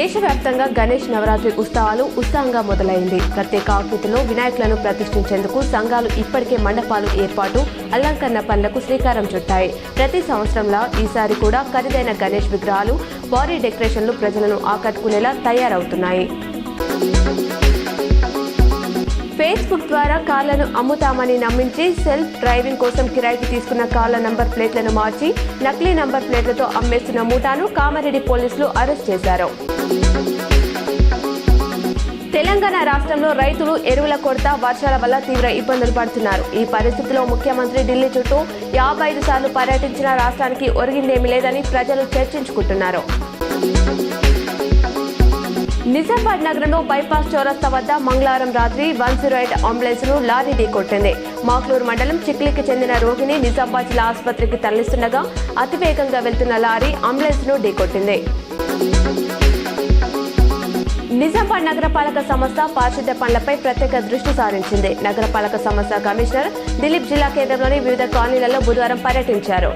దేశవ్యాప్తంగా గణేష్ నవరాత్రి ఉత్సాహంగా మొదలైంది. ప్రత్యేక ఆకృతిలో వినాయకులను ప్రతిష్ఠించేందుకు సంఘాలు ఇప్పటికే మండపాలు ఏర్పాటు, అలంకరణ పనులకు శ్రీకారం చుట్టాయి. ప్రతి సంవత్సరంలా ఈసారి కూడా ఖరీదైన గణేష్ విగ్రహాలు, భారీ డెకరేషన్లు ప్రజలను ఆకట్టుకునేలా తయారవుతున్నాయి. ఫేస్బుక్ ద్వారా కార్లను అమ్ముతామని నమ్మించి సెల్ఫ్ డ్రైవింగ్ కోసం కిరాయికి తీసుకున్న కార్ల నంబర్ ప్లేట్లను మార్చి నకిలీ నంబర్ ప్లేట్లతో అమ్మేస్తున్న ముఠాను కామారెడ్డి పోలీసులు అరెస్ట్ చేశారు. తెలంగాణ రాష్ట్రంలో రైతులు ఎరువుల కొరత, వర్షాల వల్ల తీవ్ర ఇబ్బందులు పడుతున్నారు. ఈ పరిస్థితిలో ముఖ్యమంత్రి ఢిల్లీ చుట్టూ 55 సార్లు పర్యటించిన రాష్ట్రానికి ఒరిగిందేమీ లేదని ప్రజలు చర్చించుకుంటున్నారు. నిజామాబాద్ నగరంలో బైపాస్ చౌరస్తా వద్ద మంగళవారం రాత్రి 108 అంబులెన్స్ ను లారీ ఢీకొట్టింది. మాక్లూరు మండలం చిక్లికి చెందిన రోగిని నిజామాబాద్ జిల్లా ఆసుపత్రికి తరలిస్తుండగా అతివేగంగా వెళ్తున్న లారీ అంబులెన్స్ ను ఢీకొట్టింది. నిజామాబాద్ నగరపాలక సంస్థ పారిశుద్ధ్య పనులపై ప్రత్యేక దృష్టి సారించింది. నగరపాలక సంస్థ కమిషనర్ దిలీప్ జిల్లా కేంద్రంలోని వివిధ కాలనీలలో బుధవారం పర్యటించారు.